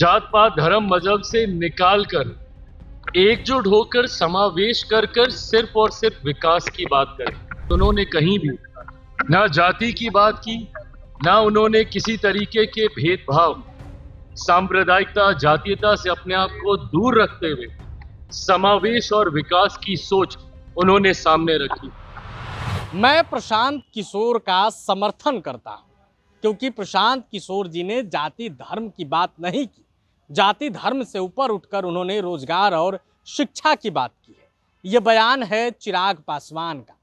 जात पात धर्म मजहब से निकाल कर एकजुट होकर समावेश कर कर सिर्फ और सिर्फ विकास की बात करें। उन्होंने कहीं भी ना जाति की बात की, ना उन्होंने किसी तरीके के भेदभाव, सांप्रदायिकता, जातीयता से अपने आप को दूर रखते हुए समावेश और विकास की सोच उन्होंने सामने रखी। मैं प्रशांत किशोर का समर्थन करता हूं क्योंकि प्रशांत किशोर जी ने जाति धर्म की बात नहीं की। जाति धर्म से ऊपर उठकर उन्होंने रोजगार और शिक्षा की बात की है। ये बयान है चिराग पासवान का।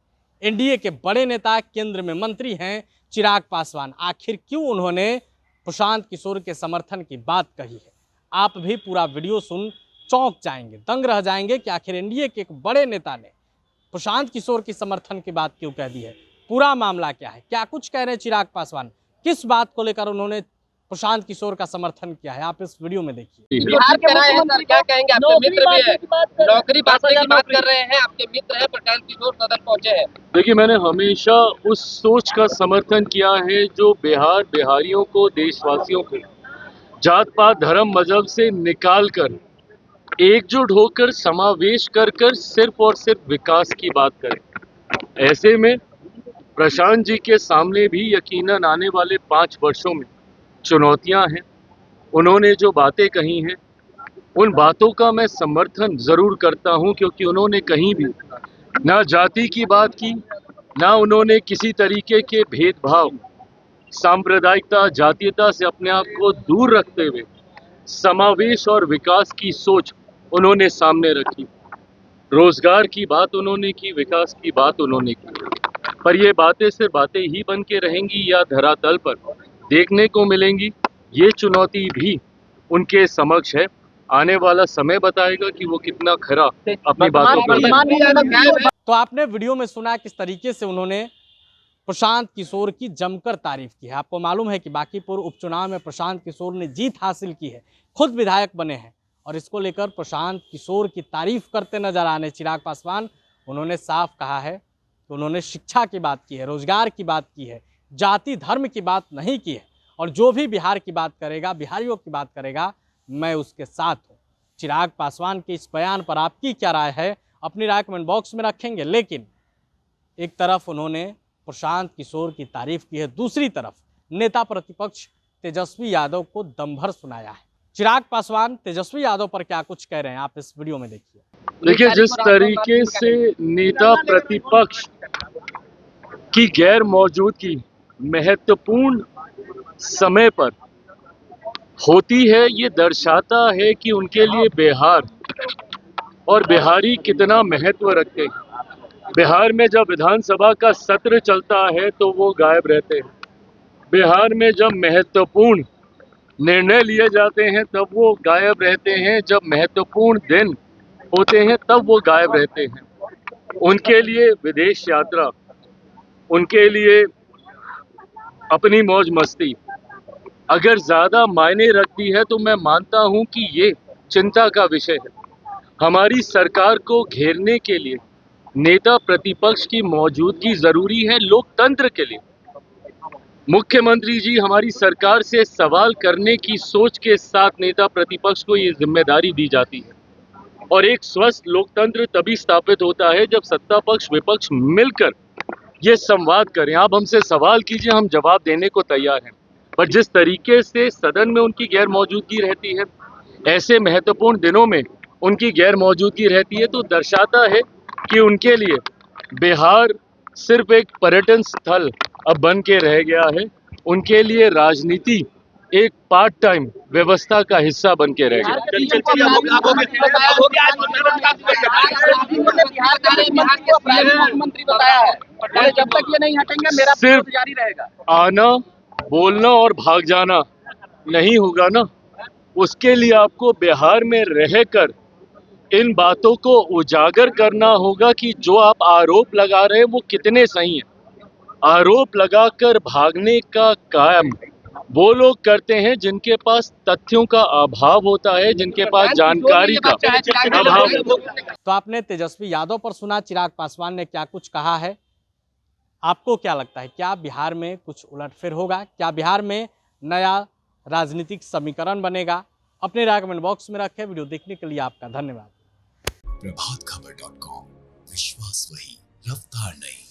एनडीए के बड़े नेता, केंद्र में मंत्री हैं चिराग पासवान। आखिर क्यों उन्होंने प्रशांत किशोर के समर्थन की बात कही है? आप भी पूरा वीडियो सुन चौंक जाएंगे, दंग रह जाएंगे कि आखिर एनडीए के एक बड़े नेता ने प्रशांत किशोर की समर्थन की बात क्यों कह दी है। पूरा मामला क्या है, क्या कुछ कह रहे हैं चिराग पासवान, किस बात को लेकर उन्होंने प्रशांत किशोर का समर्थन किया है, आप इस वीडियो में देखिए। बिहार के रहे हैं सर, क्या कहेंगे? आपके मित्र भी है, नौकरी बांटने की बात कर रहे हैं, आपके मित्र है प्रशांत किशोर सदन पहुंचे हैं। देखिए, मैंने हमेशा उस सोच का समर्थन किया है जो बिहारियों को, देशवासियों को जात पात धर्म मजहब से निकाल कर एकजुट होकर समावेश कर कर सिर्फ और सिर्फ विकास की बात करें। ऐसे में प्रशांत जी के सामने भी यकीनन आने वाले 5 वर्षों में चुनौतियां हैं। उन्होंने जो बातें कही हैं उन बातों का मैं समर्थन जरूर करता हूं, क्योंकि उन्होंने कहीं भी ना जाति की बात की, ना उन्होंने किसी तरीके के भेदभाव, सांप्रदायिकता, जातीयता से अपने आप को दूर रखते हुए समावेश और विकास की सोच उन्होंने सामने रखी। रोजगार की बात उन्होंने की, विकास की बात उन्होंने की, पर ये बातें सिर्फ बातें ही बन के रहेंगी या धरातल पर देखने को मिलेंगी, ये चुनौती भी उनके समक्ष है। आने वाला समय बताएगा कि वो कितना खरा अपनी बातों पर। तो आपने वीडियो में सुना किस तरीके से उन्होंने प्रशांत किशोर की जमकर तारीफ की है। आपको मालूम है कि बांकीपुर उपचुनाव में प्रशांत किशोर ने जीत हासिल की है, खुद विधायक बने हैं, और इसको लेकर प्रशांत किशोर की तारीफ करते नजर आने चिराग पासवान। उन्होंने साफ कहा है कि उन्होंने शिक्षा की बात की है, रोजगार की बात की है, जाति धर्म की बात नहीं की है, और जो भी बिहार की बात करेगा, बिहारियों की बात करेगा, मैं उसके साथ हूँ। चिराग पासवान के इस बयान पर आपकी क्या राय है? अपनी राय कमेंट बॉक्स में रखेंगे। लेकिन एक तरफ उन्होंने प्रशांत किशोर की तारीफ की है, दूसरी तरफ नेता प्रतिपक्ष तेजस्वी यादव को दमभर सुनाया है। चिराग पासवान तेजस्वी यादव पर क्या कुछ कह रहे हैं, आप इस वीडियो में देखिए। देखिए, जिस तरीके से नेता प्रतिपक्ष की गैर मौजूदगी महत्वपूर्ण समय पर होती है, ये दर्शाता है कि उनके लिए बिहार और बिहारी कितना महत्व रखते हैं। बिहार में जब विधानसभा का सत्र चलता है तो वो गायब रहते हैं। बिहार में जब महत्वपूर्ण निर्णय लिए जाते हैं तब वो गायब रहते हैं। जब महत्वपूर्ण दिन होते हैं तब वो गायब रहते हैं। उनके लिए विदेश यात्रा, उनके लिए अपनी मौज मस्ती अगर ज्यादा मायने रखती है तो मैं मानता हूं कि ये चिंता का विषय है। हमारी सरकार को घेरने के लिए नेता प्रतिपक्ष की मौजूदगी जरूरी है लोकतंत्र के लिए। मुख्यमंत्री जी हमारी सरकार से सवाल करने की सोच के साथ नेता प्रतिपक्ष को ये जिम्मेदारी दी जाती है, और एक स्वस्थ लोकतंत्र तभी स्थापित होता है जब सत्ता पक्ष विपक्ष मिलकर ये संवाद करें। आप हमसे सवाल कीजिए, हम जवाब देने को तैयार हैं, पर जिस तरीके से सदन में उनकी गैर मौजूदगी रहती है, ऐसे महत्वपूर्ण दिनों में उनकी गैर मौजूदगी रहती है, तो दर्शाता है कि उनके लिए बिहार सिर्फ एक पर्यटन स्थल अब बन के रह गया है। उनके लिए राजनीति एक पार्ट टाइम व्यवस्था का हिस्सा बन के रह गया। मुख्यमंत्री बताया है, जब तक ये नहीं हटेंगे मेरा सिर्फ जारी रहेगा। आना, बोलना और भाग जाना नहीं होगा ना। उसके लिए आपको बिहार में रहकर इन बातों को उजागर करना होगा कि जो आप आरोप लगा रहे हैं वो कितने सही हैं। आरोप लगाकर भागने का काम वो लोग करते हैं जिनके पास तथ्यों का अभाव होता है, जिनके पास जानकारी का अभाव। तो आपने तेजस्वी यादव पर सुना चिराग पासवान ने क्या कुछ कहा है। आपको क्या लगता है, क्या बिहार में कुछ उलटफेर होगा? क्या बिहार में नया राजनीतिक समीकरण बनेगा? अपने राय कमेंट बॉक्स में रखें। वीडियो देखने के लिए आपका धन्यवाद। प्रभातखबर.com, विश्वास वही, रफ्तार नहीं।